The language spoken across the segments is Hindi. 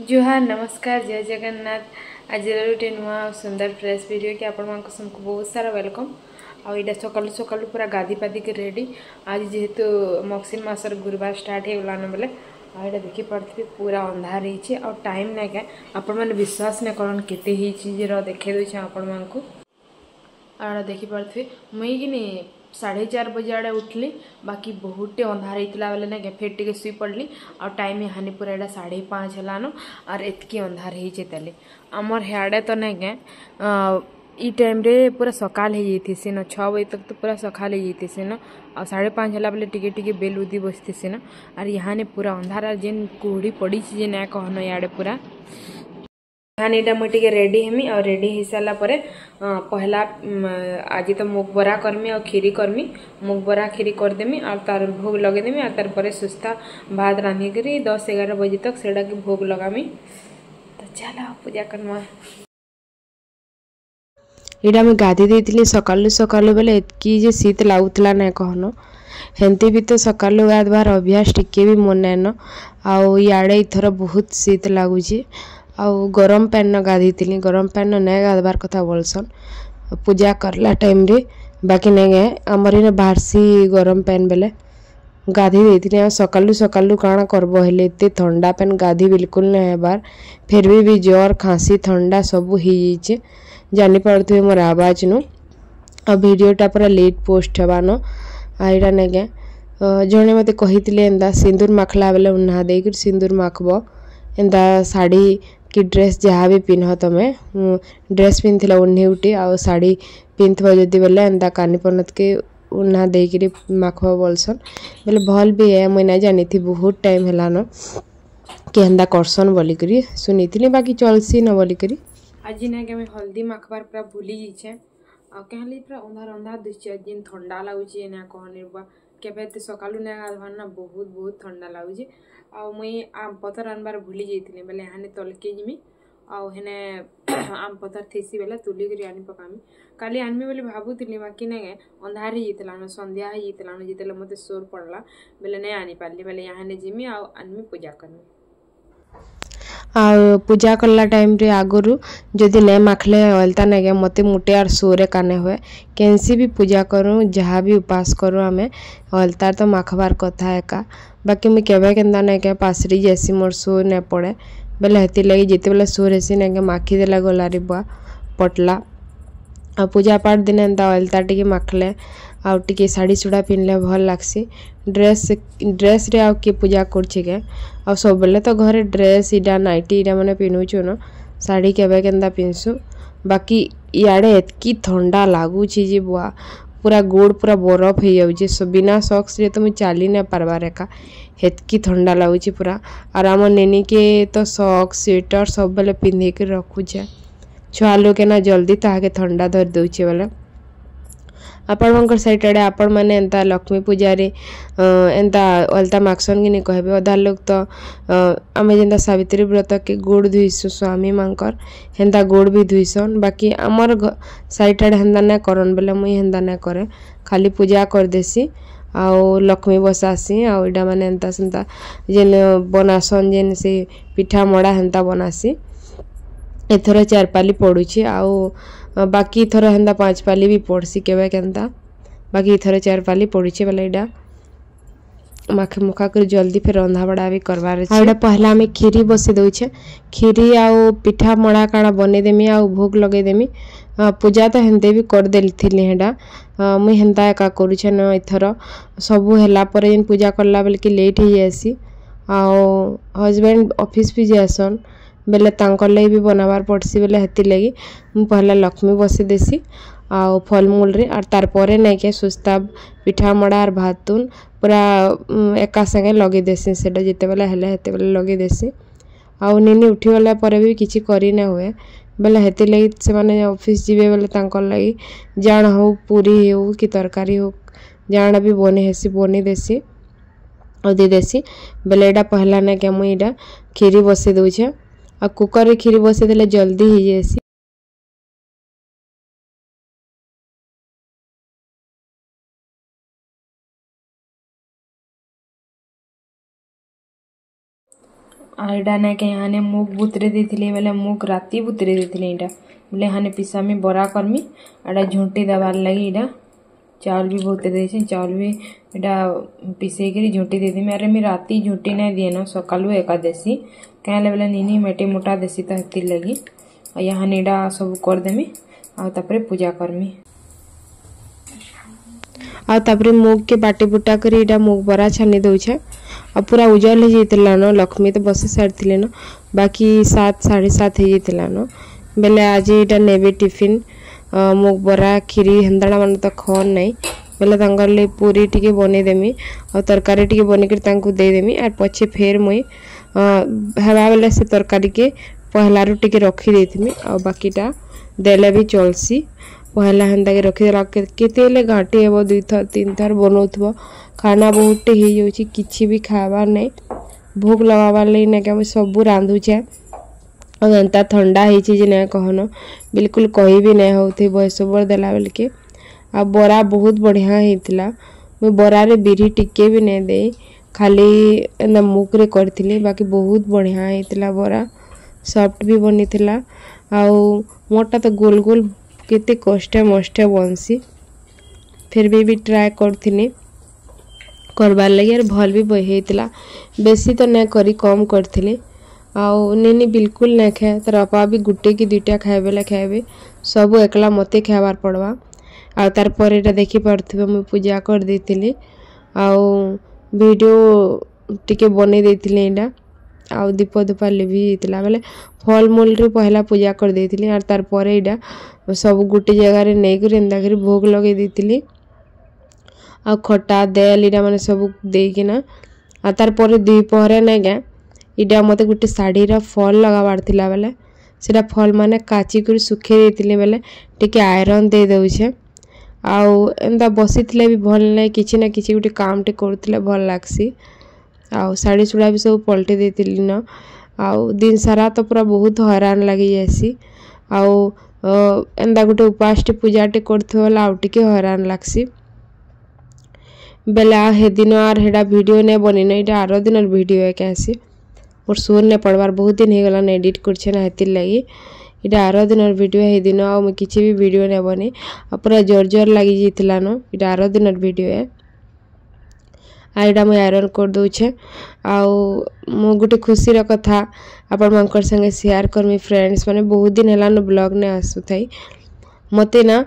जुहार नमस्कार जय जगन्नाथ। आज गोटे नुआ सुंदर फ्रेश वीडियो कि आपण सबको बहुत सारा वेलकम। आईटा सकालू सकालू पूरा गाधी पाधी के रेडी। आज जेहेतु मक्सिन मासर गुरुवार स्टार्ट हो गलान बेले आईटा देखी पार्थे पूरा अंधार होती और टाइम ना क्या आपण मैंने विश्वास नहीं करन केते देखे दूचे आपण मानकू आड़ा देखी पार्थे मुई कि 4:30 बजे आड़े उठली। बाकी बहुते अंधार होता बेले ना फिर टे शुई पड़ली और टाइम हानि पूरा एटा 5:30 हेलान और एतकी अंधार होते आमर हेड़े तो ना क्या ई टाइम रे पूरा सकाल हो जाती न 6 बजे तक तो पूरा सकाल हो जाती न और 5:30 होला बेले टिके बेल उदी बसती न और यहाँ पूरा अंधार जेन कुहड़ी पड़ी जे ना कहन इे पूरा हानिटा मुझे रेडी हेमी और रेडी हो सारा पर पहला आज तो मुग बरा करमी और खीरी करमी। मुग बरा खीरी करदेमी और तार भोग लगेदेमी और तार पर सुस्ता भात रांधिक 10-11 बजे तक सेटा के भोग लगामी। तो चलो पूजा करमा। इटा मैं गाधी देती सकालू सकालू बेले एतकी जे शीत लगुला ना कहन हेंती भी तो सकालू गाधवार अभ्यास टिके भी मन नाइन आउ इे इथर बहुत शीत लगुच आउ गरम पैन न गाधी थी। गरम पैन न नहीं गाधवार कथा बोलसन पूजा करला टाइम रे बाकी नहीं गए आमर इन बाहरसी गरम पैन बेले गाधी देती सकालू सकालू काଣା करब हेले एते ठंडा पैन गाधी बिल्कुल नहीं हेबार फिर भी ज्वर खांसी ठंडा सबू हो जाइए जानी पारे मोर आवाज नु आ वीडियोटा पूरा लेट पोस्ट हेबान आईटा नहीं क्या जड़े मत कही एंदा सिंदूर माखला बेले उन्हा देकर सिंदूर माखब एंदा साड़ी कि ड्रेस जहाँ भी पिन्ह तुम्हें ड्रेस पिंधल उन्नी उठी आ शाड़ी पिंधब जदि बेले एंदा कानी पनत के उन्हा देकर माखब बोलसन बोले भल भी है मुई ना जानी थी बहुत टाइम हेलान कि एंदा करसन बोलिकी सुनी थी बाकी चलसी न बोलिकी आज ना कि हल्दी माखबार पूरा भूली जाइए आ कहली पूरा अंधार अंधार दिखे जिन ठंडा लगुच ना कहनी के सकालू ना गाधवार ना बहुत बहुत ठंडा लगुच मुई आम पथर आनबार भूली जाइए बेले यहाँ तलके जिमी आने आम पथर थेसी बेले तुलिक आनी पकामी काली आनमी बोली भावुली बाकी ना अंधार हो जाता संध्या हो जाता जिते मत सोर पड़ला बेले नहीं आनी पार्ली बेले यहाँ जिमी आनमी पूजा करमी। आ पूजा करला टाइम रे आगुरु जदि नहीं माखले अलता ना क्या मत मुटे और सोरे काने हुए कैंसी भी पूजा करूँ जहाँ भी उपास करूँ आम अलता तो माखबार कथा एका बाकी मुझे केवे केन्दा ना क्या पासरी जैसी मोर सो नहीं पड़े बेले हेती लगी जिते बेले सोर हेसी ना क्या माखीदेला गलारी बुआ पटला आ पूजा पाठ दिन एंता अलता टी माखले आउ टी शाढ़ी सुड़ा पिंधले भल लगसी ड्रेस रे आउ किए पूजा करछे आ सब बेले तो घरे ड्रेस इटा नाइटी इटा मैंने पिन्हुचु न शाढ़ी केवे केन्दा पिन्सु बाकी इे एतकी ठंडा लगुच जे बुआ पूरा गोड़ पूरा बरफ हो जाऊे बिना सॉक्स रे तो मुझे चली ना पार्बार एका हेतकी ठंडा लगुच पूरा और आम नेनी के तो सॉक्स स्वेटर सब बेले पिंधिक रखुचे छुआ लोग ना जल्दी ताके ठंडा धर दौचे बेले आपण साइड आड़े आपण मैंने एंता लक्ष्मी पूजा रे एंता अलता माखसन कि नहीं कहबे अधा लोग तो आम जेनता सावित्री व्रत के गोड़ धुईसु स्वामी मांकर हेन्ता गोड़ भी धुईसन बाकी आमर साइड आड़े हेन्ता ना करन बेले मुई हेन्ता ना करे खाली पूजा कर देसी आउ लक्ष्मी बसासी आउ इटा माने एंता सेंता जेन बनासन जेन से पिठा मड़ा हेन्ता बनासी एथर 4 पाली पड़ुछि आउ बाकी थर हेन्ता 5 पाली भी पड़सी केवे केन्ता बाकी थर 4 पाली पड़ुछि बेले इडा माखे मुखा कर जल्दी फिर रंधा बड़ा भी करवार है। पहला आम खीरी बसी दौचे खीरी आउ पिठा मड़ा काଣା बने देमी आउ भोग लगे देमी पूजा तो हेन्ते भी कर देली थी हेडा मुई हेन्ता एका करूछे न इथर सबू हैला पर जेन पूजा करला बेल के लेट हो जासी आउ हस्बैंड ऑफिस भी जासन बेले तांकर लगी भी बनाबार पड़सी बेले हेती लगी मु पहला लक्ष्मी बसी देसी आउ फलमूल रे और तार परे नहीं के सुस्ता पिठा मड़ा और भातुन पूरा एका संगे लगे देसी सेटा जिते बेले हेले हेते बेले लगे देसी आउ निनी उठी वाला पर भी किछि करी ना हुए बेले हेती लगी से माने ऑफिस जीवे बेले तांकर लगी जान हो पूरी हो कि तरकारी हो जान भी बने हेसी बनी देसी और दे देसी बेले एटा पहला ना के मुई एटा खीरी बसी दउछे आ कुकर रे खीरी बसी देले जल्दी हो जाएसी। आईडा ना के यहाँ मुग बुतरे देथिले बेले मुग राती बुतरे देथिले इटा बोले हाँ पिसामी बरा करमी आड़ा झुंटी देवार लगी इटा चाउल भी बहुत दे चाउल भी इटा पिसे झुंटी देदेमी अरे मैं राती झुंटी नहीं दिए न सकालू एका देसी क्या बोले निनी मेटी मोटा देसी तो हेतिर लगी यहाँ इटा सब करदेमी आउे पूजा करमी आउे मुग के बाटी बुटा कर इटा मुग बरा छानी दौछे आ पूरा उजल हो जाता न लक्ष्मी तो बस सारी न बाकी 7 साढ़े 7 हो जाता न बेले आज इटा नेबे टिफिन मुग बरा खीरी हेन्दा मान तो खन नहीं बेले पूरी टी बनईदेमी और तरकारी टी बनिक देदेमी आर पछे फेर मुई हवा बेले से तरकारी के पहला रू टी रखी देथमी आ बाकीटा देले भी चलसी पहला हेन्दा के रखीदेला केते घाटी हे 2 थर 3 थर बनाउथबो खाना बहुत हो जाऊँगी किसी भी खाबार नहीं भूख लगाबार लगी ना कि सबू रांधुचे और एंता ठंडा होती ना कहन बिल्कुल कही भी नहीं होती बयस बर देला बेल के आ बरा बहुत बढ़िया होता मुझे बरारे बिरी टिके भी नहीं दे खाली एंता मुगरे करी बाकी बहुत बढ़िया होता बरा सॉफ्ट भी बनी आउ मोटा तो गोल गोल केते कष्टे मष्टे बनसी फिर भी ट्राए करथिनी करबार लगी यार भल भी होता बेसी तो नहीं करी कम करथिली आउ निनी बिल्कुल नहीं खाए तार बापा भी गुटे कि 2टा खाए खाए सब एकला मते खाबार पड़वा आ तार पर एटा देखि पारथिबे मु पूजा कर देथिली आउ वीडियो टिके बने देथिली एटा आउ दीप धूपा लिभि जाता बेले फल मूल रे पहला पूजा कर देथिली आर तार पर एटा सब गुटे जगह रे नै कर एंदा कर भोग लगे देथिली आ खटा देल इटा माने सब देकिना आ तार पर 2 पहरे नै गा इटा मते गुटे साड़ी रा फल लगाबार थिला बेले सेटा फल माने काची कर सुखे देथिले बेले टिके आयरन दे दउछे आउ एंदा बसिथिले भी भल नै किछि ना किछि गुटे काम टे करथिले भल लागसी आउ साड़ी सुड़ा भी सब पलटे देथिली न आउ दिन सारा तो पूरा बहुत हैरान लगी जासी आउ एंदा गुटे उपास टे पूजा टे करथो वाला आउ टिके हैरान लागसी बेले हे दिन आर हेडा वीडियो ने बनी न इटा आरो दिन वीडियो है कैसी और सुन ने पड़वार बहुत दिन हो गला एडिट करछे ना हेतिर लगी इटा आरो दिन वीडियो हे दिन आ मैं किछि भी वीडियो ने बनी आ पूरा जोर जोर लगी जितला न इटा आरो दिन वीडियो है आ इटा मैं आयरन कर दउछे आउ मो गुटे खुशी रा कथा आपण मानकर संगे शेयर करमी फ्रेंड्स माने बहुत दिन हला न ब्लॉग ने आसु थाई मते ना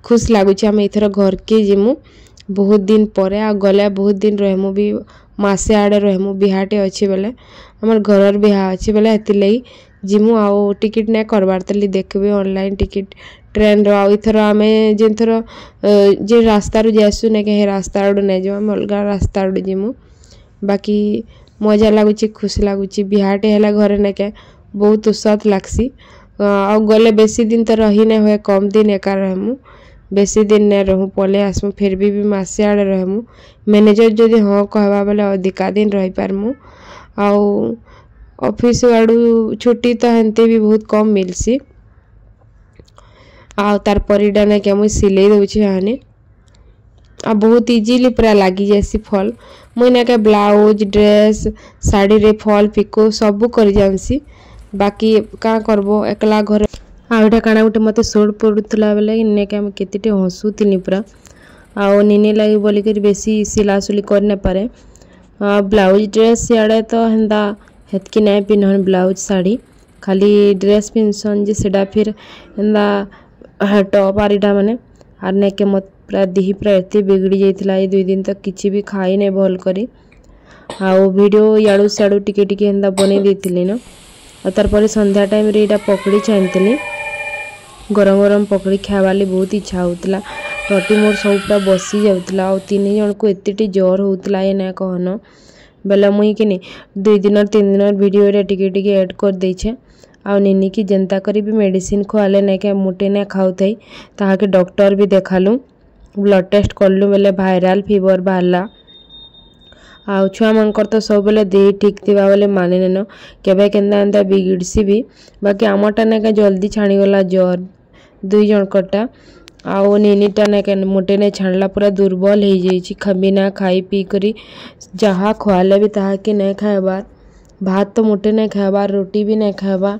खुश लागुचे हम इथर घर के जिमु बहुत दिन पर आ गले बहुत दिन रहमु भी मासे आड़े रहमु बिहाटे अच्छे बेले हमार घर बिहा अच्छे बेले हेतिर लगी जिमु आउ टिकट नहीं करबार तली देखबे ऑनलाइन टिकट ट्रेन रो आउ इथर आमे जेन थर जे रास्ता रो जासु ने के रास्ता रो नहीं जो हम अलग रास्ता रो जिमु बाकी मजा लागुची खुशी लागुची बिहाटे हला घरे ने के बहुत उत्साह लागसी आ गले बेसी दिन तो रही नहीं हुए कम दिन एका रहमु बेसी दिन नहीं रहूँ पले आसमु फिर भी मासे आड़े रहमु मैनेजर जदि हाँ कहवा बेले अधिका दिन रही पारमु आउ ऑफिस आड़ू छुट्टी तो हेन्ते भी बहुत कम मिलसी आउ तार परिडा ने के मुई सिलाई दउछि हाने आ बहुत इजीली पूरा लागी जासी फल मुई ना के ब्लाउज ड्रेस साड़ी रे फल पिको सब कर जानसी बाकी का करबो एकला घर आउटा काना गोटे मत सोट पड़ूला बेले इन्ने के केते हसुनी पूरा आउ निने लगे बोलिक बेसी सिलासुली कर न पारे ब्लाउज ड्रेस सियाड़े तो हेन्दा हेतकी नहीं पिन्हन ब्लाउज साड़ी खाली ड्रेस पिन्हसन जे सेटा फिर हेन्दा टॉप आरिटा माने आर ने के मत पूरा देही पूरा एते बिगड़ी जाइतिला ए 2 दिन तक किछि भी खाई नहीं भल करी आउ वीडियो याडू साडू टिके टिके हेन्दा बने देथिली न आ तार पर संध्या टाइम रे एटा पकड़ी छानतिली गरम गरम पकड़ी खावाली बहुत इच्छा होता टटी मोर सब पूरा बसी जाऊला आ 3 जन को एते जोर होता ये ना कहन बेले मुई कि 2 दिन 3 दिन वीडियो टिके टिके ऐड कर देछे आ निनी की जनता करी भी मेडिसिन खुआले ना के मोटे ना खाऊ थई ताके डॉक्टर भी देखालु ब्लड टेस्ट करलु बेले वायरल फीवर बाहरला आ छुआ मानकर तो सब बेले देह ठीक थिबा बेले माने न केबे केंदा एंदा बिगिड़सी भी बाकी आमटा ना के जल्दी छाणी गला जोर 2 जन कटा आउ निनीटा ना के मोटे ने छाणला पूरा दुर्बल हो जाइछि बिना खाई पी करी जहाँ खुआले भी ताहा के नहीं खाएबार भात तो मोटे नहीं खावा, रोटी भी नहीं खावा,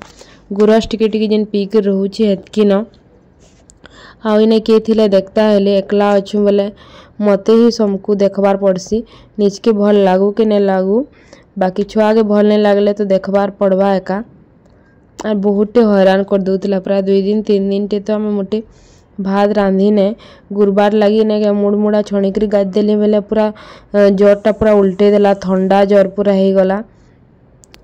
गुरस टिके टिके जेन पी के रोचे हेतकी न आउ इने किए थिले देखता हेले एकला अच्छु बोले मते ही समकु देखबार पड़सी निजके भल लागू कि नहीं लागू, बाकी छुआ के भल नहीं लगले तो देखबार पड़वा एका। और बहुते हैरान कर दूला प्राय 2 दिन 3 दिन टे तो आम मोटे भात रांधि ने गुरुबार लगी ने मुड़ मुड़ा छणिकी गादेली बेले पूरा ज्वरटा पूरा उल्टे देला, थंडा ज्वर पूरा हो गला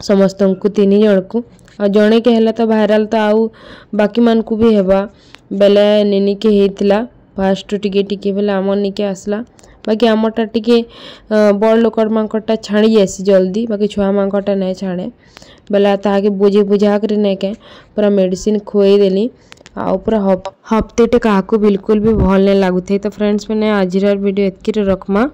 समस्त को 3 जन को और जड़े के है तो भाइराल तो आउ बाकी मान को भी हेबा बेले निनी के हेतिला फास्ट टिके टिके बेले आम निके आसला, बाकी आमटा टिके बड़ लोकर मांकटा छाणी जासी जल्दी, बाकी छुआ मांकटा नहीं छाणे बेला ताके बुझे बुझा कर नहीं के पूरा मेडिसिन खुई देली आ पूरा हफ्ते टे क्या बिल्कुल भी भल नहीं लगुथे। तो फ्रेंड्स मैंने आज वीडियो एतकी रखमा।